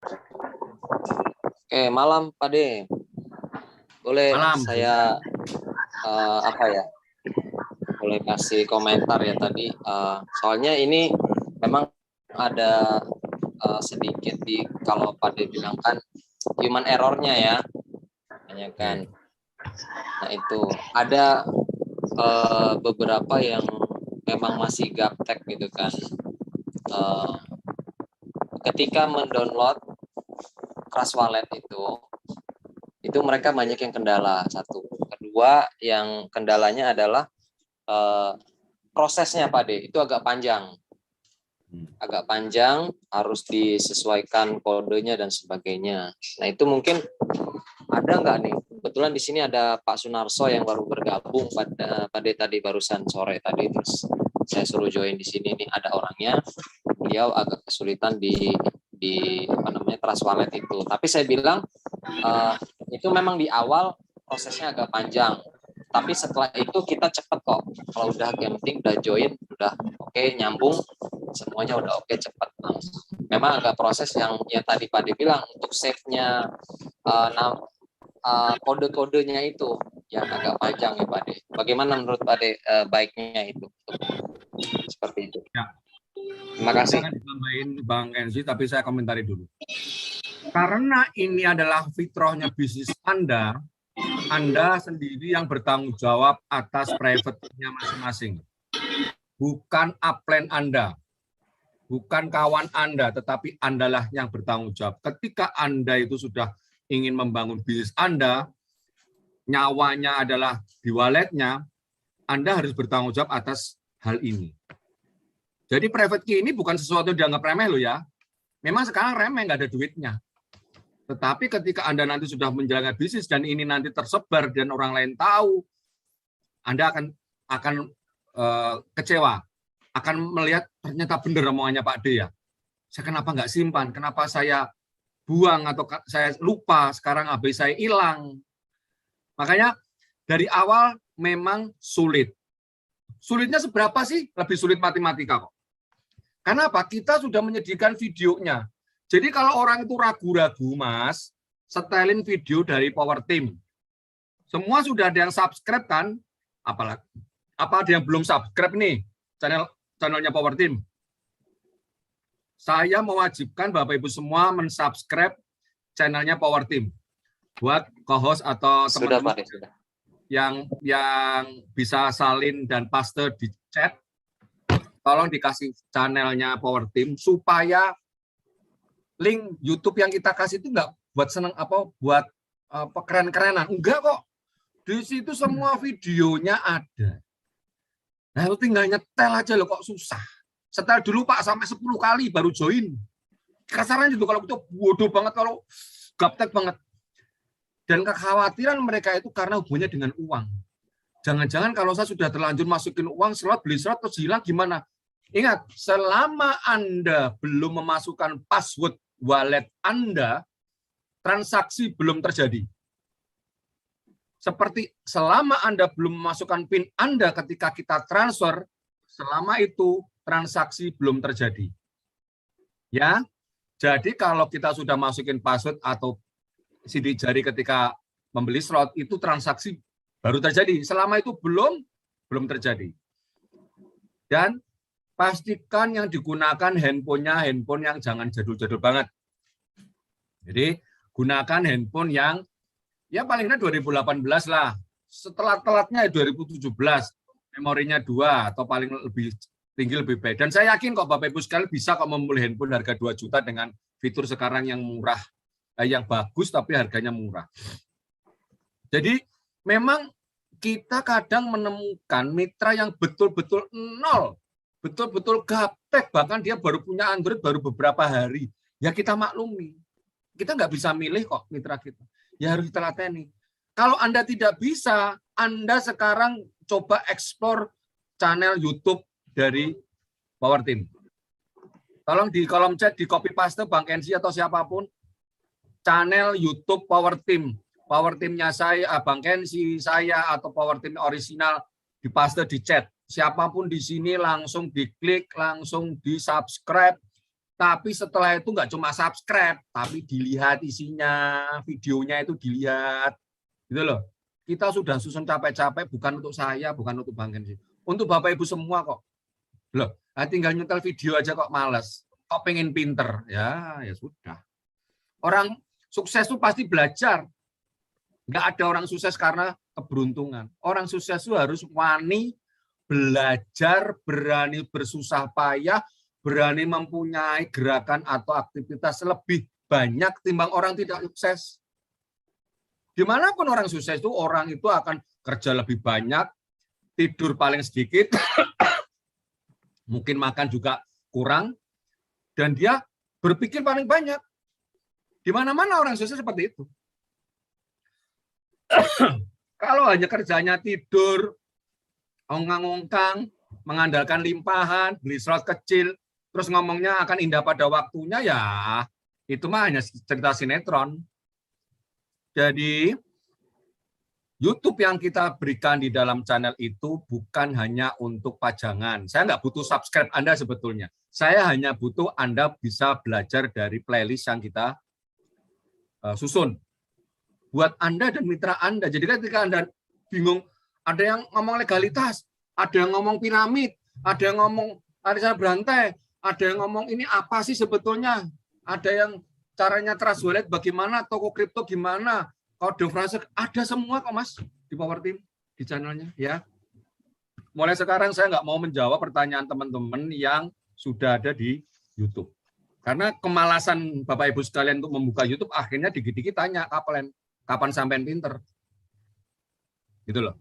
Oke, malam Pak De. Boleh Malam. saya boleh kasih komentar ya tadi. Soalnya ini memang ada sedikit kalau Pak De bilang kan human error-nya ya, hanya kan. Nah itu ada beberapa yang memang masih gaptek gitu kan. Ketika mendownload Crush Wallet itu mereka banyak yang kendala. Satu, kedua yang kendalanya adalah prosesnya Pak De itu agak panjang, harus disesuaikan kodenya dan sebagainya. Nah itu mungkin ada nggak nih? Kebetulan di sini ada Pak Sunarso yang baru bergabung pada tadi barusan sore tadi, terus saya suruh join di sini nih, ada orangnya. Beliau agak kesulitan di Trust Wallet itu. Tapi saya bilang itu memang di awal prosesnya agak panjang. Tapi setelah itu kita cepet kok. Kalau udah yang penting udah join, udah oke, nyambung, semuanya udah oke, cepet. Memang agak proses yang tadi Pak De bilang untuk save-nya kode-kodenya itu yang agak panjang ya Pak De. Bagaimana menurut Pak De baiknya itu? Seperti itu. Ya. Terima kasih. Akan ditambahin Bang Enzi, tapi saya komentari dulu. Karena ini adalah fitrahnya bisnis Anda sendiri yang bertanggung jawab atas private-nya masing-masing. Bukan upline Anda, bukan kawan Anda, tetapi Andalah yang bertanggung jawab. Ketika Anda itu sudah ingin membangun bisnis Anda, nyawanya adalah di walletnya, Anda harus bertanggung jawab atas hal ini. Jadi private key ini bukan sesuatu yang dianggap remeh loh ya. Memang sekarang remeh, nggak ada duitnya. Tetapi ketika Anda nanti sudah menjalankan bisnis dan ini nanti tersebar dan orang lain tahu, Anda akan kecewa, akan melihat ternyata benar omongannya Pak D ya. Saya kenapa nggak simpan? Kenapa saya buang atau saya lupa? Sekarang AB saya hilang. Makanya dari awal memang sulit. Sulitnya seberapa sih? Lebih sulit matematika kok. Karena apa? Kita sudah menyediakan videonya. Jadi kalau orang itu ragu-ragu, Mas, setelin video dari Power Team. Semua sudah ada yang subscribe kan? Apalagi apa ada yang belum subscribe nih channelnya Power Team? Saya mewajibkan Bapak Ibu semua mensubscribe channelnya Power Team. Buat co-host atau teman-teman yang bisa salin dan paste di chat, tolong dikasih channelnya Power Team supaya link YouTube yang kita kasih itu nggak buat seneng buat keren-kerenan, enggak kok. Di situ semua videonya ada. Nah, lu tinggal nyetel aja loh, kok susah. Setel dulu Pak sampai 10 kali baru join. Kasarnya itu kalau itu bodoh banget, kalau gaptek banget. Dan kekhawatiran mereka itu karena hubungannya dengan uang. Jangan-jangan kalau saya sudah terlanjur masukin uang slot, beli slot terus hilang gimana? Ingat, selama Anda belum memasukkan password wallet Anda, transaksi belum terjadi. Seperti selama Anda belum memasukkan PIN Anda ketika kita transfer, selama itu transaksi belum terjadi. Ya, jadi kalau kita sudah masukin password atau sidik jari ketika membeli slot, itu transaksi baru terjadi. Selama itu belum terjadi. Dan pastikan yang digunakan handphonenya handphone yang jangan jadul-jadul banget. Jadi gunakan handphone yang ya palingnya 2018 lah. Setelah telatnya 2017, memorinya 2 atau paling lebih tinggi lebih baik. Dan saya yakin kok Bapak Ibu sekalian bisa kok membeli handphone harga 2 juta dengan fitur sekarang yang murah, yang bagus tapi harganya murah. Jadi memang kita kadang menemukan mitra yang betul-betul nol, betul-betul gaptek, bahkan dia baru punya Android baru beberapa hari. Ya kita maklumi. Kita nggak bisa milih kok mitra kita. Ya harus kita lateni. Kalau Anda tidak bisa, Anda sekarang coba explore channel YouTube dari Power Team. Tolong di kolom chat, di copy paste Bang Kenzi atau siapapun, channel YouTube Power Team. Power Team-nya saya, Bang Kenzi, saya, atau Power Team original, dipaste di chat. Siapapun di sini langsung diklik, langsung di subscribe, Tapi setelah itu nggak cuma subscribe, tapi dilihat isinya, videonya itu dilihat, gitu loh. Kita sudah susun capek-capek, bukan untuk saya, bukan untuk Bang Kenzi, untuk Bapak Ibu semua kok. Loh, tinggal nyetel video aja kok males, kok pengen pinter, ya sudah. Orang sukses itu pasti belajar. Nggak ada orang sukses karena keberuntungan. Orang sukses itu harus wani belajar, berani bersusah payah, berani mempunyai gerakan atau aktivitas lebih banyak timbang orang tidak sukses. Dimanapun orang sukses itu, orang itu akan kerja lebih banyak, tidur paling sedikit, mungkin makan juga kurang, dan dia berpikir paling banyak. Di mana-mana orang sukses seperti itu. Kalau hanya kerjanya tidur, ongkang-ongkang, mengandalkan limpahan, beli slot kecil, terus ngomongnya akan indah pada waktunya, ya itu mah hanya cerita sinetron. Jadi YouTube yang kita berikan di dalam channel itu bukan hanya untuk pajangan. Saya nggak butuh subscribe Anda sebetulnya. Saya hanya butuh Anda bisa belajar dari playlist yang kita susun. Buat Anda dan mitra Anda. Jadi ketika Anda bingung, ada yang ngomong legalitas, ada yang ngomong piramid, ada yang ngomong arisan berantai, ada yang ngomong ini apa sih sebetulnya, ada yang caranya trust wallet bagaimana, toko kripto gimana, kode frase, ada semua kok Mas di Power Team, di channelnya ya. Mulai sekarang saya nggak mau menjawab pertanyaan teman-teman yang sudah ada di YouTube. Karena kemalasan Bapak Ibu sekalian untuk membuka YouTube, akhirnya dikit-dikit tanya, kapan sampean pinter? Gitu loh.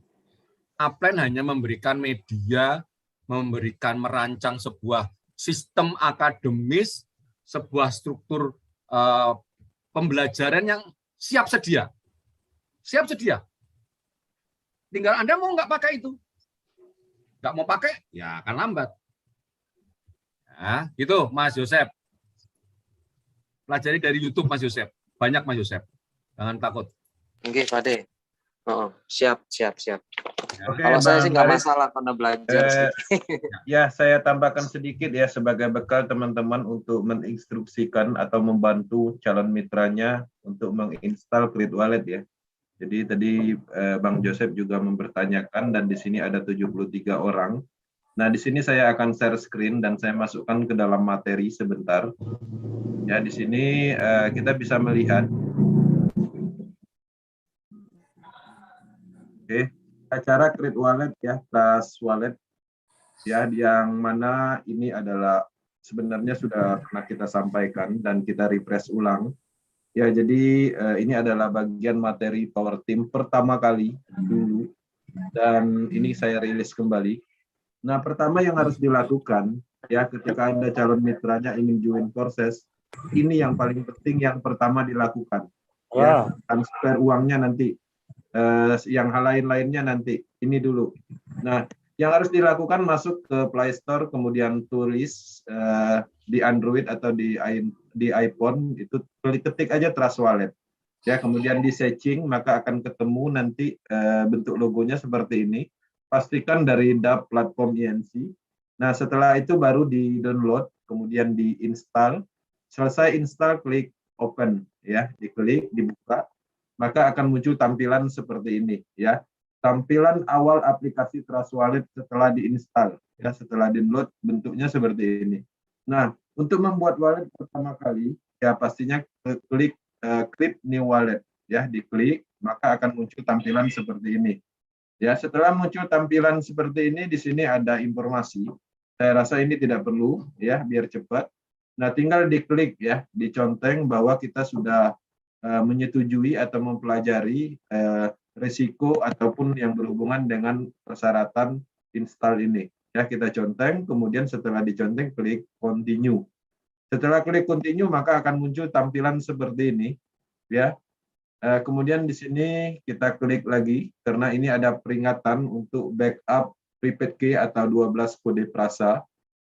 Upline hanya memberikan media, merancang sebuah sistem akademis, sebuah struktur pembelajaran yang siap sedia. Siap sedia. Tinggal Anda mau nggak pakai itu. Nggak mau pakai, ya akan lambat. Nah, gitu Mas Yosep. Pelajari dari YouTube Mas Yosep. Banyak Mas Yosep. Jangan takut. Oke, Pak De. Oh, siap. Oke, Kalau saya sih Bang nggak Faris, masalah karena belajar sih. ya saya tambahkan sedikit ya sebagai bekal teman-teman untuk menginstruksikan atau membantu calon mitranya untuk menginstal Create Wallet ya. Jadi tadi Bang Joseph juga mempertanyakan dan di sini ada 73 orang. Nah, di sini saya akan share screen dan saya masukkan ke dalam materi sebentar. Ya, di sini kita bisa melihat. Oke, acara Create Wallet ya, Trust Wallet ya, yang mana ini adalah sebenarnya sudah pernah kita sampaikan dan kita refresh ulang. Ya, jadi ini adalah bagian materi Power Team pertama kali dulu dan ini saya rilis kembali. Nah, pertama yang harus dilakukan ya ketika Anda calon mitranya ingin join proses, ini yang paling penting yang pertama dilakukan. Ya, transfer uangnya nanti. Yang hal lain-lainnya nanti, ini dulu. Nah, yang harus dilakukan masuk ke Play Store, kemudian tulis di Android atau di iPhone, itu ketik aja Trust Wallet. Ya, kemudian di searching, maka akan ketemu nanti bentuk logonya seperti ini. Pastikan dari DApp platform INC. Nah, setelah itu baru di-download, kemudian di-install. Selesai install, klik open. Ya, diklik, dibuka. Maka akan muncul tampilan seperti ini ya. Tampilan awal aplikasi Trust Wallet setelah diinstal ya, setelah download bentuknya seperti ini. Nah, untuk membuat wallet pertama kali ya pastinya klik Create New Wallet ya, diklik maka akan muncul tampilan seperti ini. Ya, setelah muncul tampilan seperti ini di sini ada informasi. Saya rasa ini tidak perlu ya, biar cepat. Nah, tinggal diklik ya, diconteng bahwa kita sudah menyetujui atau mempelajari risiko ataupun yang berhubungan dengan persyaratan install ini. Ya, kita conteng, kemudian setelah diconteng klik continue. Setelah klik continue maka akan muncul tampilan seperti ini. Ya, kemudian di sini kita klik lagi karena ini ada peringatan untuk backup prepaid key atau 12 kode prasa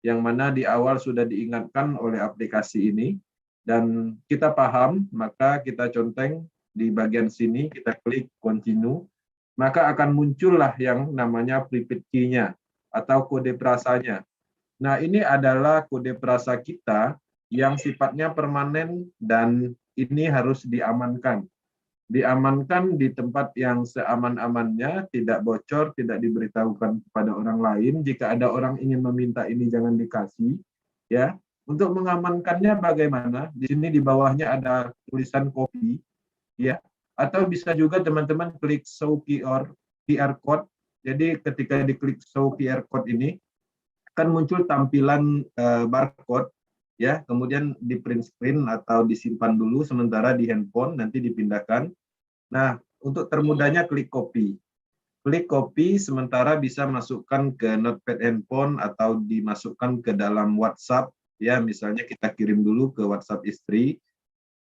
yang mana di awal sudah diingatkan oleh aplikasi ini. Dan kita paham, maka kita conteng di bagian sini, kita klik continue, maka akan muncullah yang namanya prepaid key-nya atau kode prasanya. Nah, ini adalah kode prasa kita yang sifatnya permanen dan ini harus diamankan. Diamankan di tempat yang seaman-amannya, tidak bocor, tidak diberitahukan kepada orang lain. Jika ada orang ingin meminta ini jangan dikasih, ya. Untuk mengamankannya bagaimana? Di sini di bawahnya ada tulisan copy, ya. Atau bisa juga teman-teman klik show QR code. Jadi ketika diklik show QR code ini akan muncul tampilan barcode, ya. Kemudian di print screen atau disimpan dulu sementara di handphone, nanti dipindahkan. Nah, untuk termudahnya klik copy. Klik copy sementara bisa masukkan ke notepad handphone atau dimasukkan ke dalam WhatsApp, ya, misalnya kita kirim dulu ke WhatsApp istri,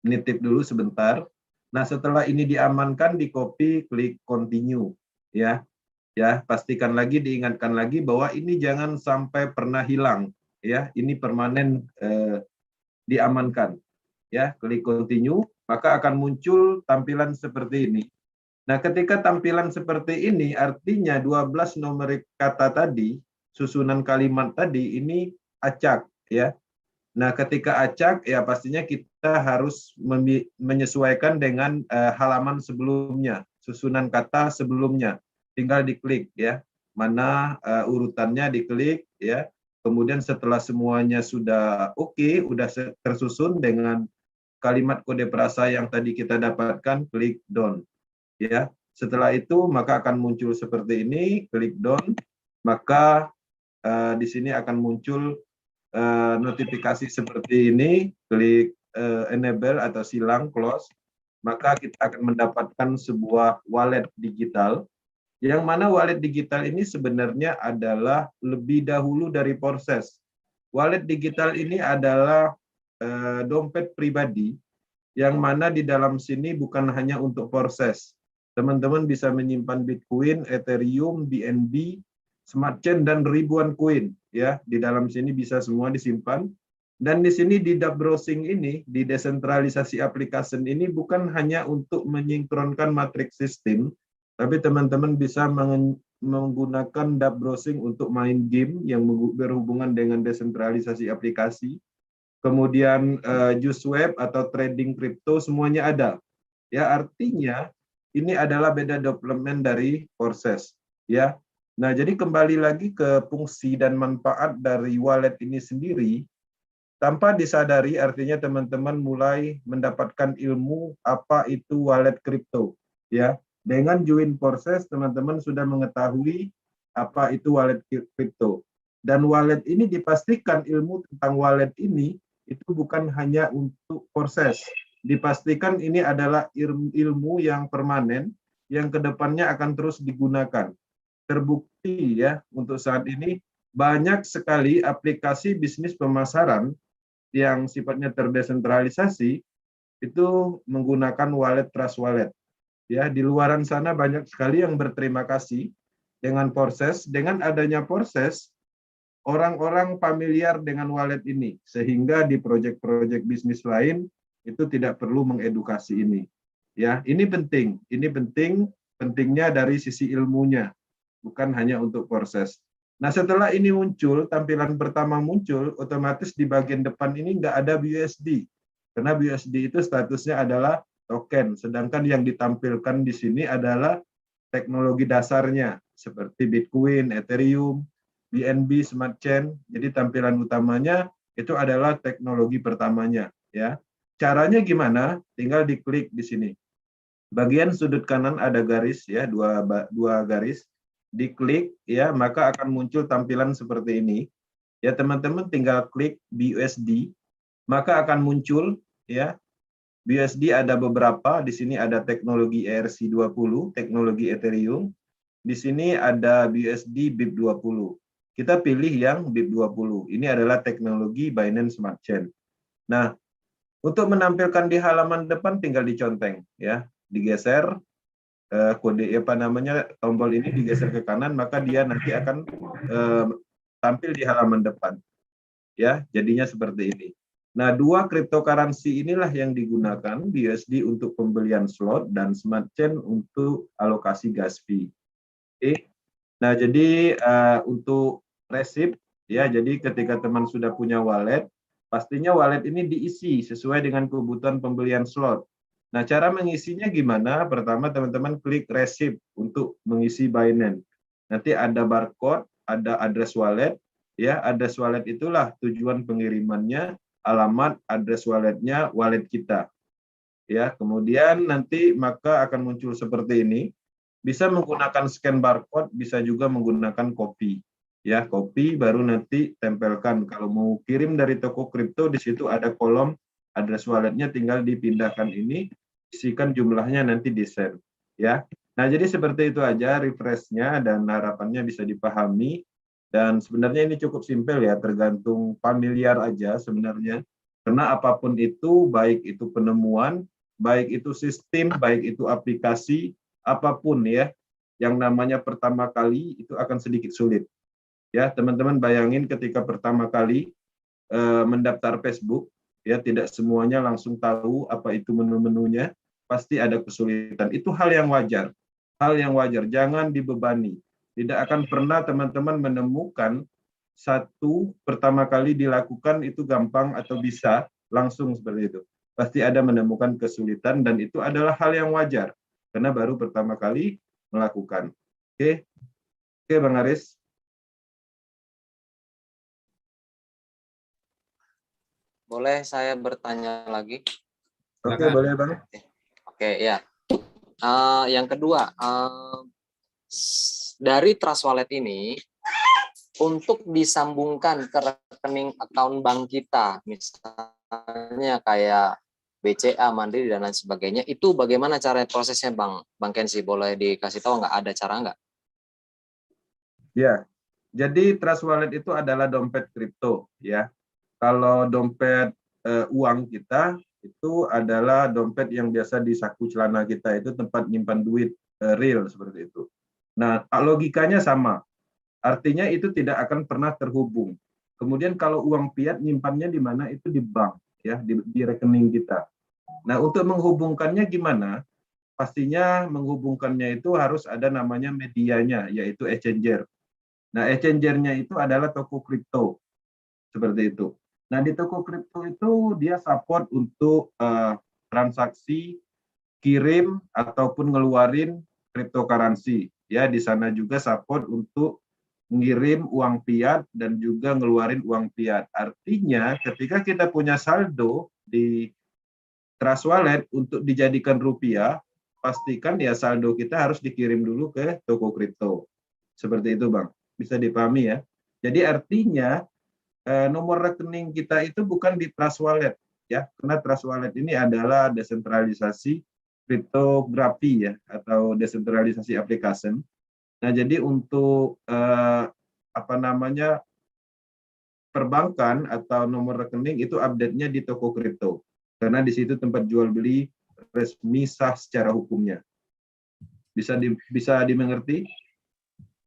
nitip dulu sebentar. Nah, setelah ini diamankan, di copy, klik continue, ya. Ya, pastikan lagi, diingatkan lagi bahwa ini jangan sampai pernah hilang, ya. Ini permanen diamankan. Ya, klik continue, maka akan muncul tampilan seperti ini. Nah, ketika tampilan seperti ini, artinya 12 numerik kata tadi, susunan kalimat tadi, ini acak, ya. Nah, ketika acak, ya pastinya kita harus menyesuaikan dengan halaman sebelumnya, susunan kata sebelumnya. Tinggal diklik, ya. Mana urutannya diklik, ya. Kemudian setelah semuanya sudah oke, sudah tersusun dengan kalimat kode frasa yang tadi kita dapatkan, klik done. Ya, setelah itu maka akan muncul seperti ini, klik done, maka di sini akan muncul notifikasi seperti ini, klik enable atau silang close, maka kita akan mendapatkan sebuah wallet digital, yang mana wallet digital ini sebenarnya adalah lebih dahulu dari proses. Wallet digital ini adalah dompet pribadi yang mana di dalam sini bukan hanya untuk proses. Teman-teman bisa menyimpan Bitcoin, Ethereum, BNB, Smart Chain dan ribuan koin, ya. Di dalam sini bisa semua disimpan. Dan di sini di dApp browsing ini, di desentralisasi application ini bukan hanya untuk menyinkronkan matrix system, tapi teman-teman bisa menggunakan dApp browsing untuk main game yang berhubungan dengan desentralisasi aplikasi. Kemudian juice web atau trading crypto semuanya ada. Ya, artinya ini adalah beda development dari proses, ya. Nah, jadi kembali lagi ke fungsi dan manfaat dari wallet ini sendiri, tanpa disadari artinya teman-teman mulai mendapatkan ilmu apa itu wallet crypto, ya. Dengan join proses teman-teman sudah mengetahui apa itu wallet crypto. Dan wallet ini dipastikan ilmu tentang wallet ini itu bukan hanya untuk proses. Dipastikan ini adalah ilmu yang permanen, yang kedepannya akan terus digunakan. Terbukti, ya, untuk saat ini banyak sekali aplikasi bisnis pemasaran yang sifatnya terdesentralisasi itu menggunakan wallet trust wallet. Ya, di luaran sana banyak sekali yang berterima kasih dengan proses. Dengan adanya proses, orang-orang familiar dengan wallet ini, sehingga di proyek-proyek bisnis lain itu tidak perlu mengedukasi ini. Ya, ini penting. Ini pentingnya dari sisi ilmunya, bukan hanya untuk proses. Nah, setelah ini muncul, tampilan pertama muncul, otomatis di bagian depan ini nggak ada BUSD. Karena BUSD itu statusnya adalah token, sedangkan yang ditampilkan di sini adalah teknologi dasarnya, seperti Bitcoin, Ethereum, BNB, Smart Chain. Jadi tampilan utamanya itu adalah teknologi pertamanya, ya. Caranya gimana? Tinggal diklik di sini. Bagian sudut kanan ada garis, ya, dua garis. Diklik, ya, maka akan muncul tampilan seperti ini. Ya, teman-teman tinggal klik BUSD, maka akan muncul, ya. BUSD ada beberapa, di sini ada teknologi ERC20, teknologi Ethereum. Di sini ada BUSD BIP20. Kita pilih yang BIP20. Ini adalah teknologi Binance Smart Chain. Nah, untuk menampilkan di halaman depan tinggal diconteng, ya, digeser kode apa namanya tombol ini digeser ke kanan, maka dia nanti akan tampil di halaman depan. Ya, jadinya seperti ini. Nah, dua cryptocurrency inilah yang digunakan, BUSD untuk pembelian slot dan Smart Chain untuk alokasi gas fee. Oke. Nah, jadi untuk resip, ya, jadi ketika teman sudah punya wallet, pastinya wallet ini diisi sesuai dengan kebutuhan pembelian slot. Nah, cara mengisinya gimana? Pertama, teman-teman klik receipt untuk mengisi Binance. Nanti ada barcode, ada address wallet, ya, address wallet itulah tujuan pengirimannya, alamat address walletnya, wallet kita. Ya, kemudian nanti maka akan muncul seperti ini. Bisa menggunakan scan barcode, bisa juga menggunakan copy. Ya, copy baru nanti tempelkan. Kalau mau kirim dari toko kripto, di situ ada kolom address walletnya, tinggal dipindahkan ini, isikan jumlahnya nanti di send. Ya, nah jadi seperti itu aja refreshnya dan harapannya bisa dipahami. Dan sebenarnya ini cukup simpel ya, tergantung familiar aja sebenarnya. Karena apapun itu, baik itu penemuan, baik itu sistem, baik itu aplikasi, apapun ya, yang namanya pertama kali itu akan sedikit sulit. Ya, teman-teman bayangin ketika pertama kali mendaftar Facebook, ya tidak semuanya langsung tahu apa itu menu-menunya, pasti ada kesulitan. Itu hal yang wajar. Hal yang wajar, jangan dibebani. Tidak akan pernah teman-teman menemukan satu pertama kali dilakukan itu gampang atau bisa langsung seperti itu. Pasti ada menemukan kesulitan dan itu adalah hal yang wajar karena baru pertama kali melakukan. Oke, Bang Aris. Boleh saya bertanya lagi? Oke, boleh Bang. Oke, ya. Yang kedua, dari Trust Wallet ini, untuk disambungkan ke rekening account bank kita, misalnya kayak BCA, Mandiri, dan lain sebagainya, itu bagaimana cara prosesnya Bang Kensi? Boleh dikasih tahu nggak? Ada cara nggak? Ya, jadi Trust Wallet itu adalah dompet kripto, ya. Kalau dompet uang kita itu adalah dompet yang biasa di saku celana kita, itu tempat nyimpan duit real seperti itu. Nah, logikanya sama. Artinya itu tidak akan pernah terhubung. Kemudian kalau uang fiat nyimpannya di mana? Itu di bank, ya, di rekening kita. Nah, untuk menghubungkannya gimana? Pastinya menghubungkannya itu harus ada namanya medianya, yaitu exchanger. Nah, exchanger-nya itu adalah toko kripto. Seperti itu. Nah, di toko kripto itu dia support untuk transaksi kirim ataupun ngeluarin cryptocurrency. Ya, di sana juga support untuk mengirim uang fiat dan juga ngeluarin uang fiat. Artinya, ketika kita punya saldo di Trust Wallet untuk dijadikan rupiah, pastikan ya saldo kita harus dikirim dulu ke toko kripto. Seperti itu, Bang. Bisa dipahami ya. Jadi artinya nomor rekening kita itu bukan di Trust Wallet, ya, karena Trust Wallet ini adalah desentralisasi kriptografi ya, atau desentralisasi application. Nah, jadi untuk perbankan atau nomor rekening itu update-nya di toko kripto, karena di situ tempat jual beli resmi sah secara hukumnya. Bisa dimengerti?